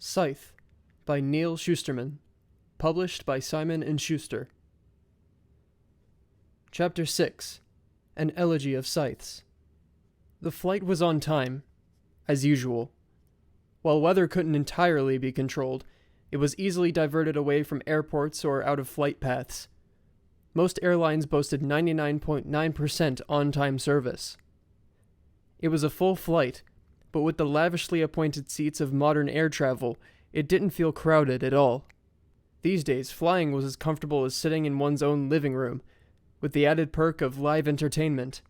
Scythe by Neal Shusterman, published by Simon and Schuster. Chapter 6. An Elegy of Scythes. The flight was on time, as usual. While weather couldn't entirely be controlled, it was easily diverted away from airports or out of flight paths. Most airlines boasted 99.9% on-time service. It was a full flight, but with the lavishly appointed seats of modern air travel, it didn't feel crowded at all. These days, flying was as comfortable as sitting in one's own living room, with the added perk of live entertainment.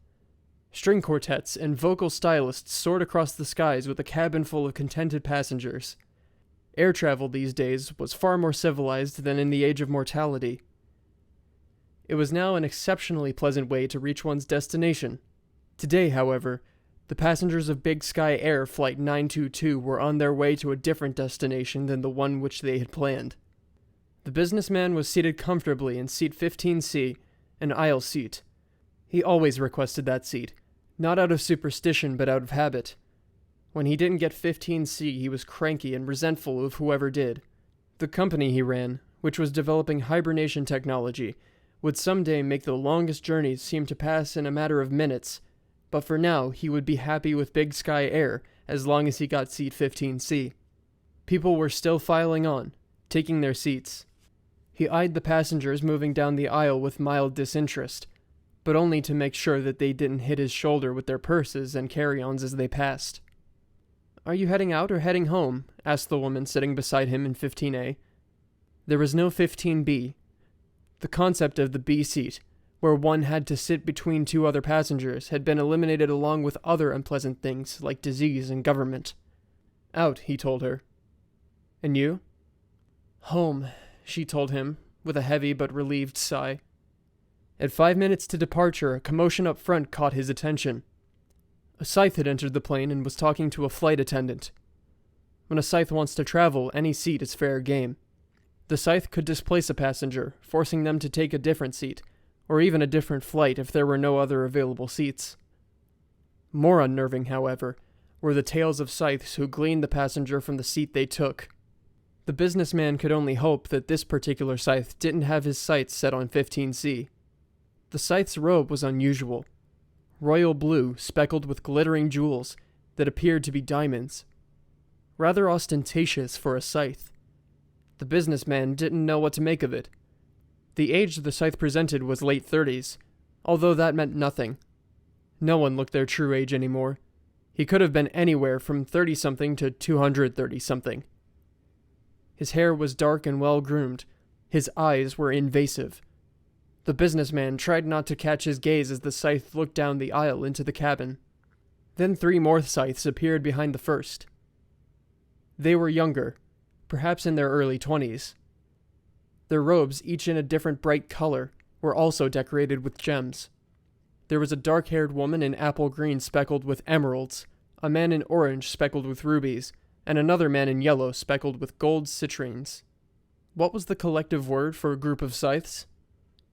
String quartets and vocal stylists soared across the skies with a cabin full of contented passengers. Air travel these days was far more civilized than in the age of mortality. It was now an exceptionally pleasant way to reach one's destination. Today, however, the passengers of Big Sky Air Flight 922 were on their way to a different destination than the one which they had planned. The businessman was seated comfortably in seat 15C, an aisle seat. He always requested that seat, not out of superstition but out of habit. When he didn't get 15C, he was cranky and resentful of whoever did. The company he ran, which was developing hibernation technology, would someday make the longest journeys seem to pass in a matter of minutes, but for now he would be happy with Big Sky Air as long as he got seat 15C. People were still filing on, taking their seats. He eyed the passengers moving down the aisle with mild disinterest, but only to make sure that they didn't hit his shoulder with their purses and carry-ons as they passed. "Are you heading out or heading home?" asked the woman sitting beside him in 15A. There was no 15B. The concept of the B seat, where one had to sit between two other passengers, had been eliminated along with other unpleasant things like disease and government. "Out," he told her. "And you?" "Home," she told him, with a heavy but relieved sigh. At 5 minutes to departure, a commotion up front caught his attention. A Scythe had entered the plane and was talking to a flight attendant. When a Scythe wants to travel, any seat is fair game. The Scythe could displace a passenger, forcing them to take a different seat, or even a different flight if there were no other available seats. More unnerving, however, were the tales of Scythes who gleaned the passenger from the seat they took. The businessman could only hope that this particular Scythe didn't have his sights set on 15C. The Scythe's robe was unusual. Royal blue, speckled with glittering jewels that appeared to be diamonds. Rather ostentatious for a Scythe. The businessman didn't know what to make of it. The age the Scythe presented was late 30s, although that meant nothing. No one looked their true age anymore. He could have been anywhere from 30-something to 230-something. His hair was dark and well-groomed. His eyes were invasive. The businessman tried not to catch his gaze as the Scythe looked down the aisle into the cabin. Then 3 more Scythes appeared behind the first. They were younger, perhaps in their early 20s. Their robes, each in a different bright color, were also decorated with gems. There was a dark-haired woman in apple green speckled with emeralds, a man in orange speckled with rubies, and another man in yellow speckled with gold citrines. What was the collective word for a group of Scythes?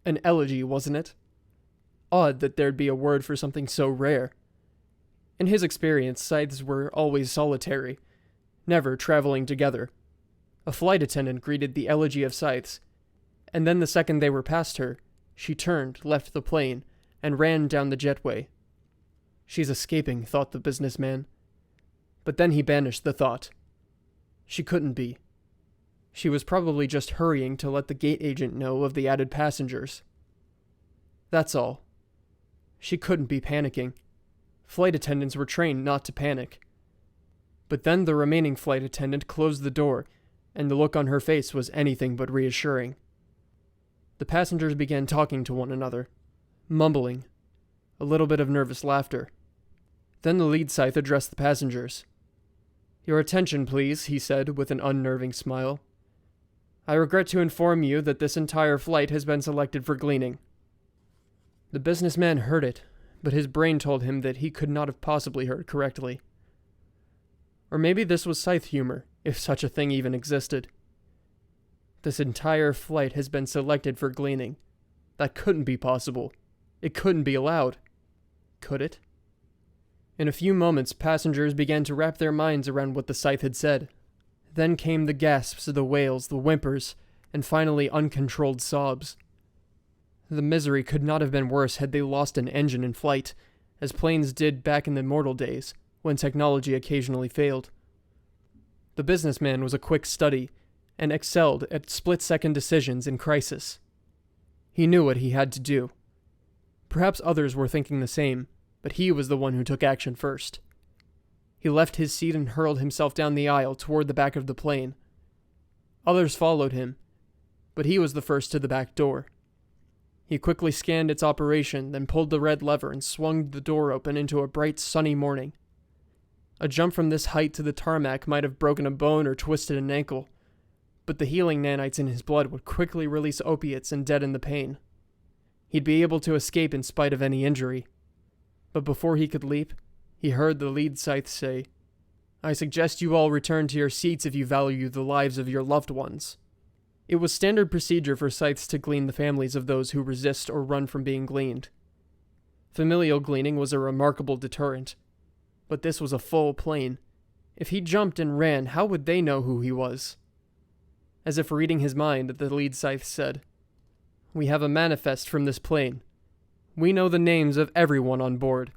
An elegy, wasn't it? Odd that there'd be a word for something so rare. In his experience, Scythes were always solitary, never traveling together. A flight attendant greeted the Elegy of Scythes, and then the second they were past her, she turned, left the plane, and ran down the jetway. "She's escaping," thought the businessman. But then he banished the thought. She couldn't be. She was probably just hurrying to let the gate agent know of the added passengers. That's all. She couldn't be panicking. Flight attendants were trained not to panic. But then the remaining flight attendant closed the door, and the look on her face was anything but reassuring. The passengers began talking to one another, mumbling, a little bit of nervous laughter. Then the lead Scythe addressed the passengers. "Your attention, please," he said with an unnerving smile. "I regret to inform you that this entire flight has been selected for gleaning." The businessman heard it, but his brain told him that he could not have possibly heard correctly. Or maybe this was Scythe humor, if such a thing even existed. This entire flight has been selected for gleaning. That couldn't be possible. It couldn't be allowed. Could it? In a few moments, passengers began to wrap their minds around what the Scythe had said. Then came the gasps, the wails, the whimpers, and finally uncontrolled sobs. The misery could not have been worse had they lost an engine in flight, as planes did back in the mortal days, when technology occasionally failed. The businessman was a quick study, and excelled at split-second decisions in crisis. He knew what he had to do. Perhaps others were thinking the same, but he was the one who took action first. He left his seat and hurled himself down the aisle toward the back of the plane. Others followed him, but he was the first to the back door. He quickly scanned its operation, then pulled the red lever and swung the door open into a bright, sunny morning. A jump from this height to the tarmac might have broken a bone or twisted an ankle, but the healing nanites in his blood would quickly release opiates and deaden the pain. He'd be able to escape in spite of any injury. But before he could leap, he heard the lead Scythe say, "I suggest you all return to your seats if you value the lives of your loved ones." It was standard procedure for Scythes to glean the families of those who resist or run from being gleaned. Familial gleaning was a remarkable deterrent. But this was a full plane. If he jumped and ran, how would they know who he was? As if reading his mind, the lead Scythe said, "We have a manifest from this plane. We know the names of everyone on board,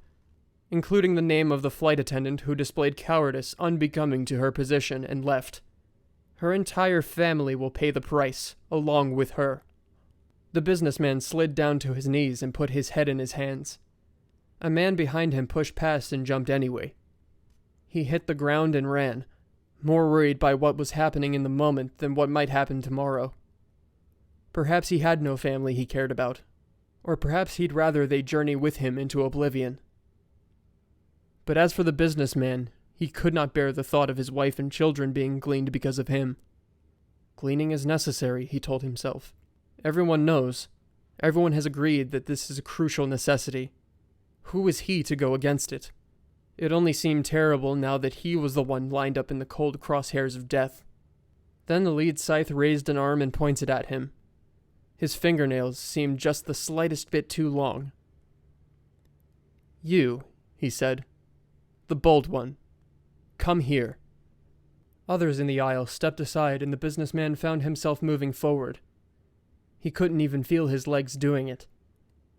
including the name of the flight attendant who displayed cowardice unbecoming to her position and left. Her entire family will pay the price, along with her." The businessman slid down to his knees and put his head in his hands. A man behind him pushed past and jumped anyway. He hit the ground and ran, more worried by what was happening in the moment than what might happen tomorrow. Perhaps he had no family he cared about, or perhaps he'd rather they journey with him into oblivion. But as for the businessman, he could not bear the thought of his wife and children being gleaned because of him. Gleaning is necessary, he told himself. Everyone knows. Everyone has agreed that this is a crucial necessity. Who is he to go against it? It only seemed terrible now that he was the one lined up in the cold crosshairs of death. Then the lead Scythe raised an arm and pointed at him. His fingernails seemed just the slightest bit too long. "You," he said. "The bold one. Come here." Others in the aisle stepped aside and the businessman found himself moving forward. He couldn't even feel his legs doing it.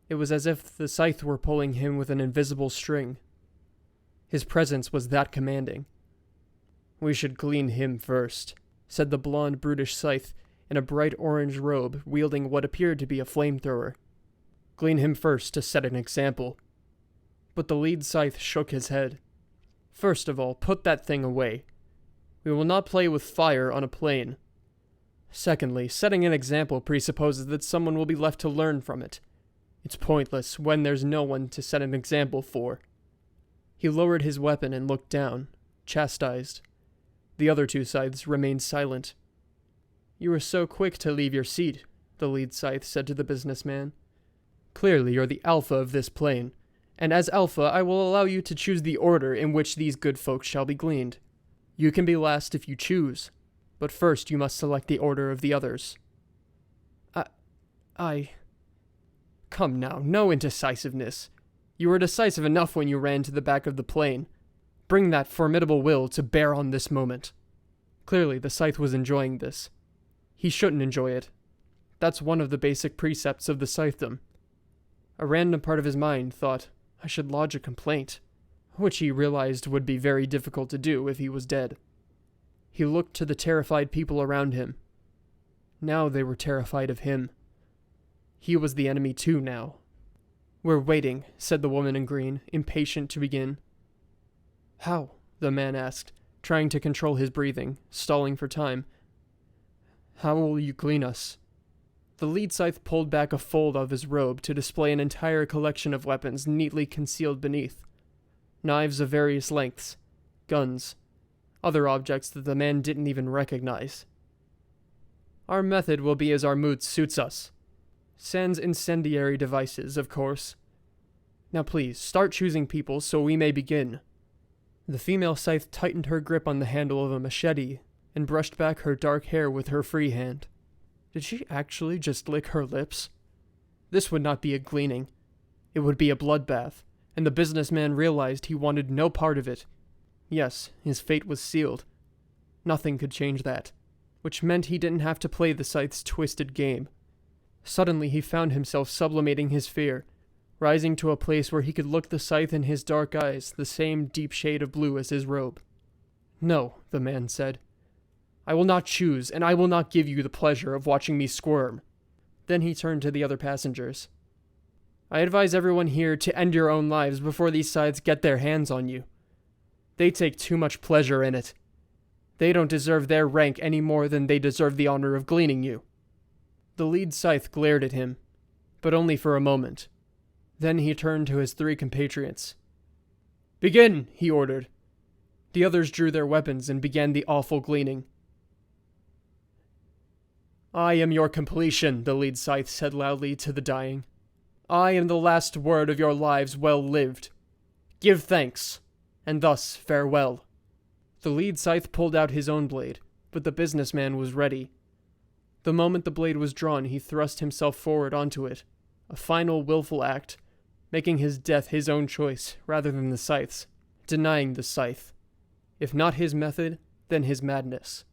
It was as if the Scythe were pulling him with an invisible string. His presence was that commanding. "We should glean him first," said the blonde, brutish Scythe in a bright orange robe wielding what appeared to be a flamethrower. "Glean him first to set an example." But the lead Scythe shook his head. "First of all, put that thing away. We will not play with fire on a plane. Secondly, setting an example presupposes that someone will be left to learn from it. It's pointless when there's no one to set an example for." He lowered his weapon and looked down, chastised. The other two Scythes remained silent. "You were so quick to leave your seat," the lead Scythe said to the businessman. "Clearly you're the alpha of this plane, and as alpha I will allow you to choose the order in which these good folks shall be gleaned. You can be last if you choose, but first you must select the order of the others." I... Come now, no indecisiveness. You were decisive enough when you ran to the back of the plane. Bring that formidable will to bear on this moment." Clearly the Scythe was enjoying this. He shouldn't enjoy it. That's one of the basic precepts of the Scythedom. A random part of his mind thought, I should lodge a complaint, which he realized would be very difficult to do if he was dead. He looked to the terrified people around him. Now they were terrified of him. He was the enemy too now. "We're waiting," said the woman in green, impatient to begin. "How?" the man asked, trying to control his breathing, stalling for time. "How will you glean us?" The lead Scythe pulled back a fold of his robe to display an entire collection of weapons neatly concealed beneath. Knives of various lengths, guns, other objects that the man didn't even recognize. "Our method will be as our mood suits us. Sans incendiary devices, of course. Now please, start choosing people so we may begin." The female Scythe tightened her grip on the handle of a machete and brushed back her dark hair with her free hand. Did she actually just lick her lips? This would not be a gleaning. It would be a bloodbath, and the businessman realized he wanted no part of it. Yes, his fate was sealed. Nothing could change that, which meant he didn't have to play the Scythe's twisted game. Suddenly he found himself sublimating his fear, rising to a place where he could look the Scythe in his dark eyes, the same deep shade of blue as his robe. "No," the man said. "I will not choose, and I will not give you the pleasure of watching me squirm." Then he turned to the other passengers. "I advise everyone here to end your own lives before these Scythes get their hands on you. They take too much pleasure in it. They don't deserve their rank any more than they deserve the honor of gleaning you." The lead Scythe glared at him, but only for a moment. Then he turned to his 3 compatriots. "Begin," he ordered. The others drew their weapons and began the awful gleaning. "I am your completion," the lead Scythe said loudly to the dying. "I am the last word of your lives well lived. Give thanks, and thus farewell." The lead Scythe pulled out his own blade, but the businessman was ready. The moment the blade was drawn, he thrust himself forward onto it, a final willful act, making his death his own choice rather than the Scythe's, denying the Scythe. If not his method, then his madness.